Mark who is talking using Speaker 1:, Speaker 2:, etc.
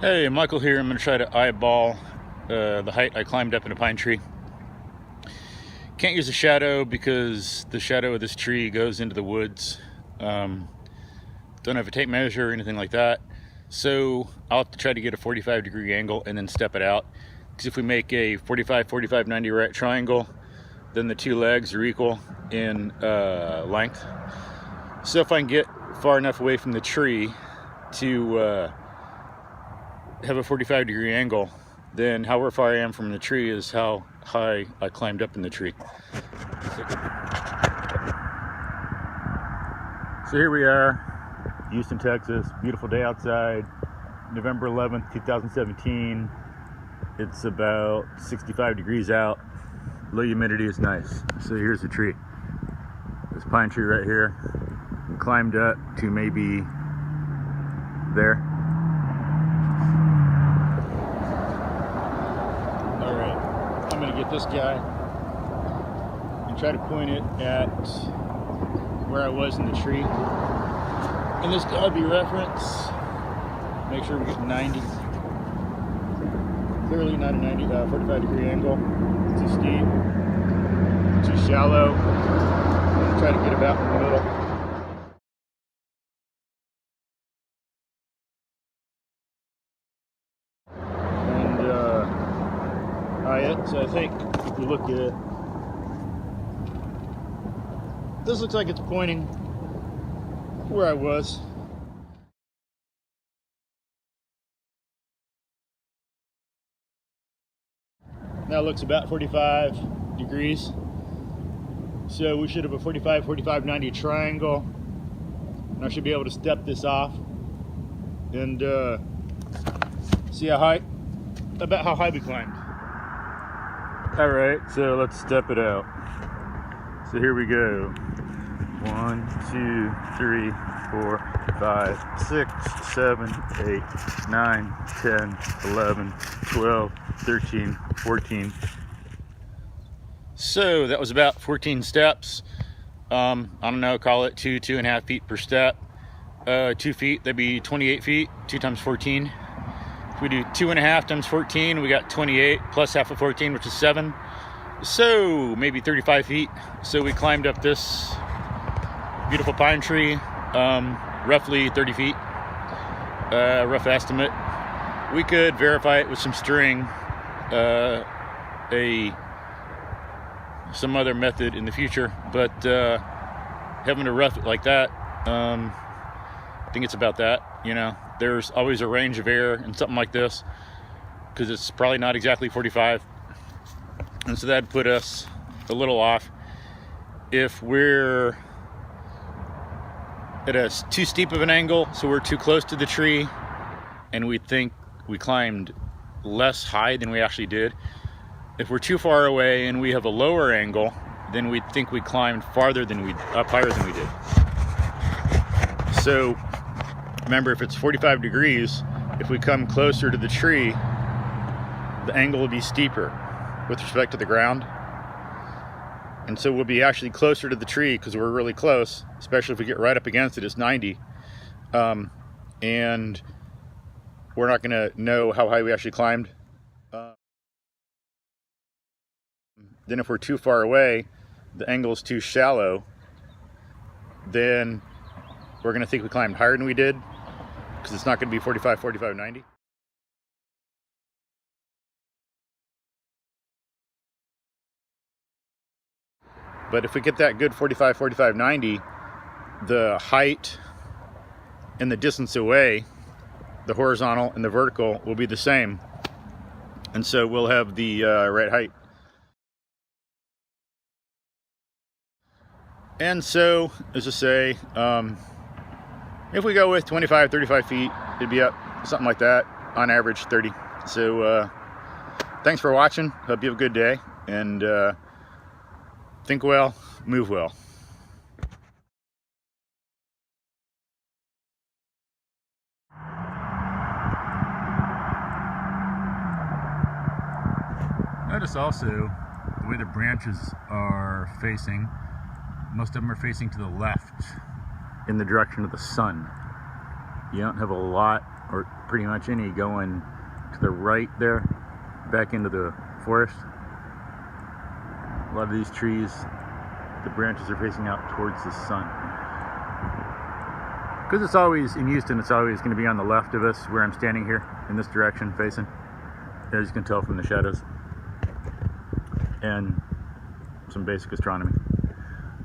Speaker 1: Hey, Michael here. I'm going to try to eyeball the height I climbed up in a pine tree. Can't use a shadow because the shadow of this tree goes into the woods. Don't have a tape measure or anything like that. So I'll have to try to get a 45-degree angle and then step it out. Because if we make a 45, 45, 90 right triangle, then the two legs are equal in length. So if I can get far enough away from the tree to have a 45-degree angle, then however far I am from the tree is how high I climbed up in the tree. So here we are, Houston, Texas. Beautiful day outside, November 11th, 2017. It's about 65 degrees out. Low humidity is nice. So here's the tree. This pine tree right here. Climbed up to maybe there. Alright, I'm going to get this guy and try to point it at where I was in the tree. And this got to be reference. Make sure we get 90. Clearly not a 45-degree angle. Too steep, too shallow. Try to get about in the middle. So I think if we look at it, this looks like it's pointing where I was. Now it looks about 45 degrees. So we should have a 45, 45, 90 triangle. And I should be able to step this off and see about how high we climbed. All right, so let's step it out. So here we go. 1, 2, 3, 4, 5, 6, 7, 8, 9, 10, 11, 12, 13, 14. So that was about 14 steps. I don't know, call it 2.5 feet per step. 2 feet, that'd be 28 feet, 2 times 14. If we do 2.5 times 14, we got 28 plus half of 14, which is 7. So maybe 35 feet. So we climbed up this beautiful pine tree, roughly 30 feet, rough estimate. We could verify it with some string, some other method in the future, but having to rough it like that, I think it's about that. You know, there's always a range of error in something like this because it's probably not exactly 45, and so that'd put us a little off. If we're at a too steep of an angle, so we're too close to the tree and we think we climbed less high than we actually did. If we're too far away and we have a lower angle, then we think we climbed higher than we did. So remember, if it's 45 degrees, if we come closer to the tree, the angle will be steeper with respect to the ground. And so we'll be actually closer to the tree because we're really close, especially if we get right up against it, it's 90. And we're not gonna know how high we actually climbed. Then if we're too far away, the angle is too shallow, then we're gonna think we climbed higher than we did because it's not gonna be 45, 45, 90. But if we get that good 45, 45, 90, the height and the distance away, the horizontal and the vertical, will be the same. And so we'll have the right height. And so, as I say, if we go with 25, 35 feet, it'd be up something like that, on average 30. So thanks for watching. Hope you have a good day, and think well, move well. Notice also the way the branches are facing. Most of them are facing to the left in the direction of the sun. You don't have a lot or pretty much any going to the right there, back into the forest. A lot of these trees, the branches are facing out towards the sun. Because it's always, in Houston, it's always going to be on the left of us where I'm standing here, in this direction facing, as you can tell from the shadows. And some basic astronomy.